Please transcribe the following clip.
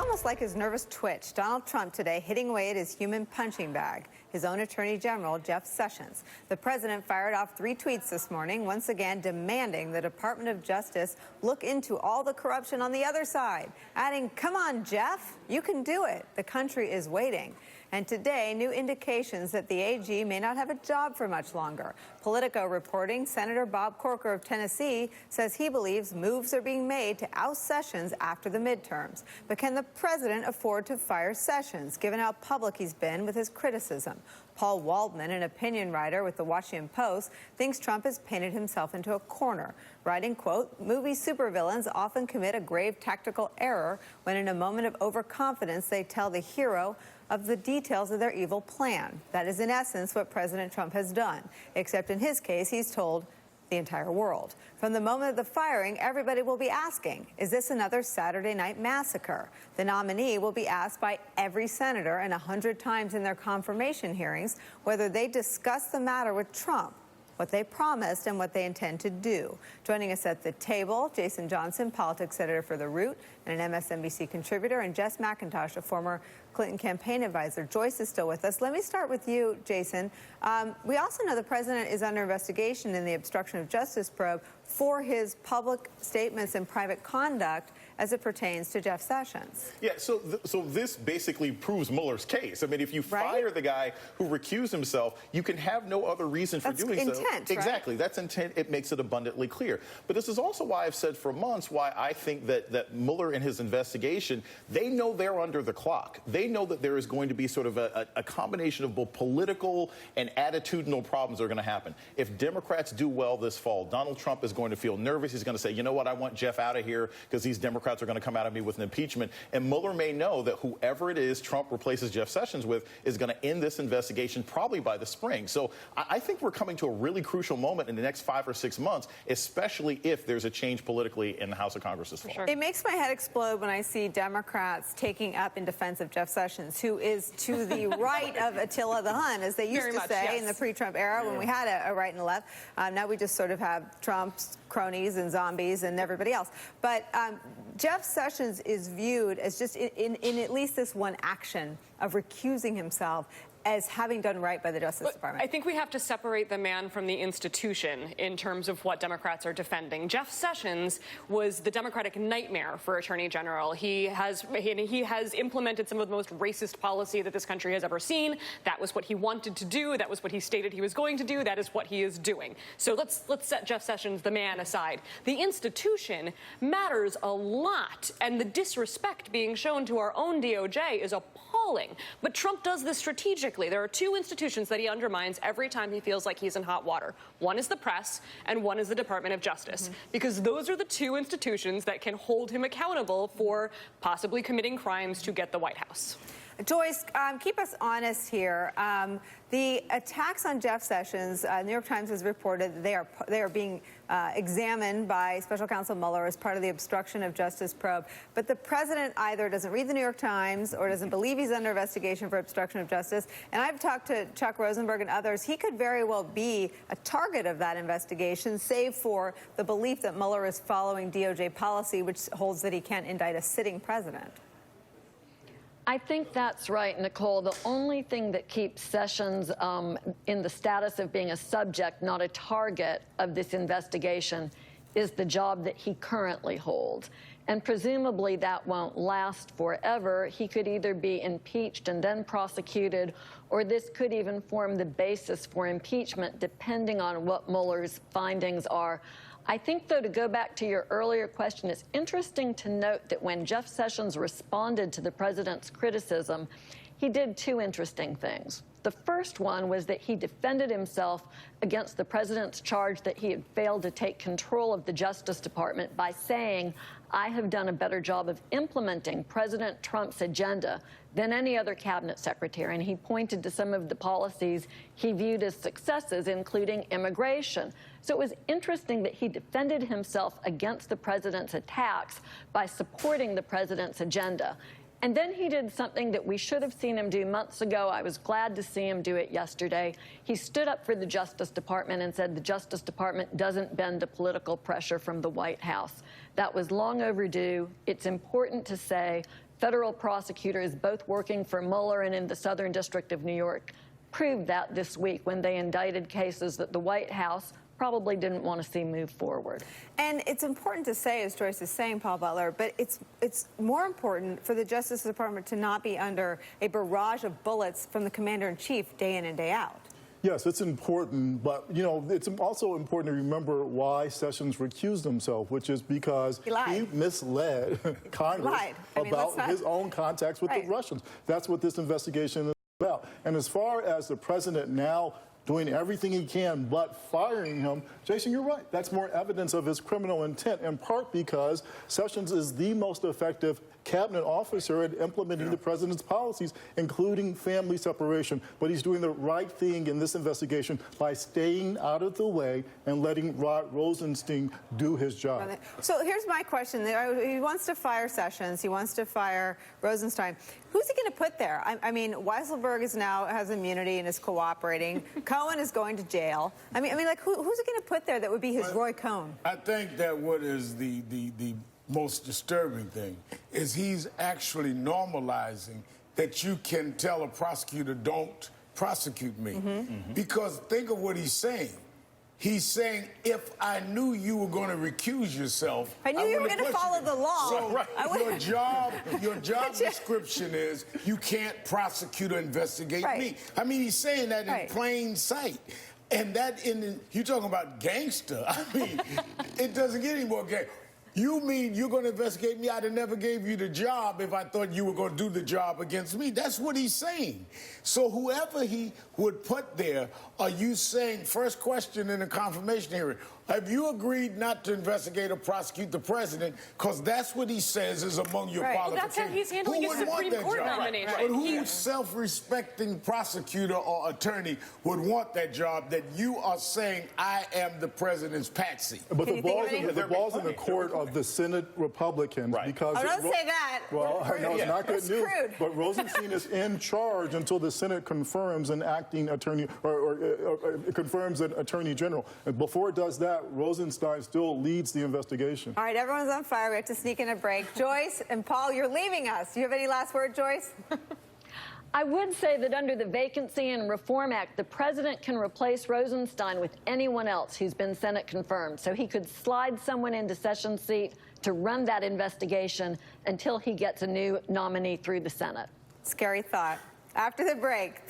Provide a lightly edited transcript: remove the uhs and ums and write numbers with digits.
almost like his nervous twitch. Donald Trump today hitting away at his human punching bag, his own Attorney General, Jeff Sessions. The president fired off 3 tweets this morning, once again demanding the Department of Justice look into all the corruption on the other side, adding, "Come on, Jeff, you can do it. The country is waiting." And today, new indications that the AG may not have a job for much longer. Politico reporting Senator Bob Corker of Tennessee says he believes moves are being made to oust Sessions after the midterms. But can the president afford to fire Sessions, given how public he's been with his criticism? Paul Waldman, an opinion writer with the Washington Post, thinks Trump has painted himself into a corner, writing, quote, "Movie supervillains often commit a grave tactical error when in a moment of overconfidence they tell the hero of the details of their evil plan." That is, in essence, what President Trump has done, except in his case, he's told the entire world. From the moment of the firing, everybody will be asking, is this another Saturday night massacre? The nominee will be asked by every senator and 100 times in their confirmation hearings whether they discussed the matter with Trump, what they promised, and what they intend to do. Joining us at the table, Jason Johnson, politics editor for The Root and an MSNBC contributor, and Jess McIntosh, a former Clinton campaign advisor. Joyce is still with us. Let me start with you, Jason. We also know the president is under investigation in the obstruction of justice probe for his public statements and private conduct as it pertains to Jeff Sessions. Yeah, so this basically proves Mueller's case. I mean, if you fire the guy who recused himself, you can have no other reason for doing so. That's intent, right? Exactly. That's intent. It makes it abundantly clear. But this is also why I've said for months why I think that Mueller in his investigation, they know they're under the clock. They know that there is going to be sort of a combination of both political and attitudinal problems that are going to happen. If Democrats do well this fall, Donald Trump is going to feel nervous. He's going to say, you know what, I want Jeff out of here because these Democrats are going to come out of me with an impeachment. And Mueller may know that whoever it is Trump replaces Jeff Sessions with is going to end this investigation probably by the spring. So I think we're coming to a really crucial moment in the next 5 or 6 months, especially if there's a change politically in the House of Congress this fall. Sure. It makes my head explode when I see Democrats taking up in defense of Jeff Sessions, who is to the right of Attila the Hun, as they used to say in the pre-Trump era when we had a right and a left. Now we just sort of have Trump's cronies and zombies and everybody else. But Jeff Sessions is viewed as just in at least this one action of recusing himself as having done right by the Justice Department. I think we have to separate the man from the institution in terms of what Democrats are defending. Jeff Sessions was the Democratic nightmare for Attorney General. He has implemented some of the most racist policy that this country has ever seen. That was what he wanted to do. That was what he stated he was going to do. That is what he is doing. So let's set Jeff Sessions, the man, aside. The institution matters a lot, and the disrespect being shown to our own DOJ is appalling. But Trump does this strategically. There are 2 institutions that he undermines every time he feels like he's in hot water. One is the press, and one is the Department of Justice, because those are the 2 institutions that can hold him accountable for possibly committing crimes to get the White House. Joyce, keep us honest here. The attacks on Jeff Sessions, New York Times has reported they are being examined by Special Counsel Mueller as part of the obstruction of justice probe. But the president either doesn't read the New York Times or doesn't believe he's under investigation for obstruction of justice. And I've talked to Chuck Rosenberg and others. He could very well be a target of that investigation, save for the belief that Mueller is following DOJ policy, which holds that he can't indict a sitting president. I think that's right, Nicole. The only thing that keeps Sessions in the status of being a subject, not a target of this investigation, is the job that he currently holds. And presumably that won't last forever. He could either be impeached and then prosecuted, or this could even form the basis for impeachment, depending on what Mueller's findings are. I think, though, to go back to your earlier question, it's interesting to note that when Jeff Sessions responded to the president's criticism, he did 2 interesting things. The first one was that he defended himself against the president's charge that he had failed to take control of the Justice Department by saying, I have done a better job of implementing President Trump's agenda than any other cabinet secretary. And he pointed to some of the policies he viewed as successes, including immigration. So it was interesting that he defended himself against the president's attacks by supporting the president's agenda. And then he did something that we should have seen him do months ago. I was glad to see him do it yesterday. He stood up for the Justice Department and said the Justice Department doesn't bend to political pressure from the White House. That was long overdue. It's important to say federal prosecutors, both working for Mueller and in the Southern District of New York, proved that this week when they indicted cases that the White House probably didn't want to see move forward. And it's important to say, as Joyce is saying, Paul Butler, but it's more important for the Justice Department to not be under a barrage of bullets from the commander-in-chief day in and day out. Yes, it's important, but, you know, it's also important to remember why Sessions recused himself, which is because he misled Congress about his own contacts with the Russians. That's what this investigation is about. And as far as the president now doing everything he can but firing him, Jason, you're right. That's more evidence of his criminal intent, in part because Sessions is the most effective cabinet officer at implementing the president's policies, including family separation. But he's doing the right thing in this investigation by staying out of the way and letting Rod Rosenstein do his job. So here's my question. He wants to fire Sessions. He wants to fire Rosenstein. Who's he going to put there? I mean, Weisselberg has immunity and is cooperating. Cohen is going to jail. I mean, like, who's he going to put there that would be his Roy Cohn? I think that what is the most disturbing thing is he's actually normalizing that you can tell a prosecutor, don't prosecute me. Because think of what he's saying. He's saying, if I knew you were going to recuse yourself, I knew you were going to follow the law. So your job description is you can't prosecute or investigate me. I mean, he's saying that in plain sight. And that you're talking about gangster. I mean, it doesn't get any more gangster. You mean you're going to investigate me? I'd have never gave you the job if I thought you were going to do the job against me. That's what he's saying. So whoever he would put there, are you saying, first question in the confirmation hearing, have you agreed not to investigate or prosecute the president? Because that's what he says is among your qualifications. Well, that's how he's handling his Supreme Court nomination. But who self-respecting prosecutor or attorney would want that job that you are saying, I am the president's patsy? But the ball's in the court of the Senate Republicans. Because don't say that. Well, I know it's not good news. But Rosenstein is in charge until the Senate confirms an acting attorney or confirms an attorney general. And before it does that, Rosenstein still leads the investigation. All right, everyone's on fire. We have to sneak in a break. Joyce and Paul, you're leaving us. Do you have any last word, Joyce? I would say that under the Vacancy and Reform Act, the president can replace Rosenstein with anyone else who's been Senate confirmed. So he could slide someone into Sessions' seat to run that investigation until he gets a new nominee through the Senate. Scary thought. After the break.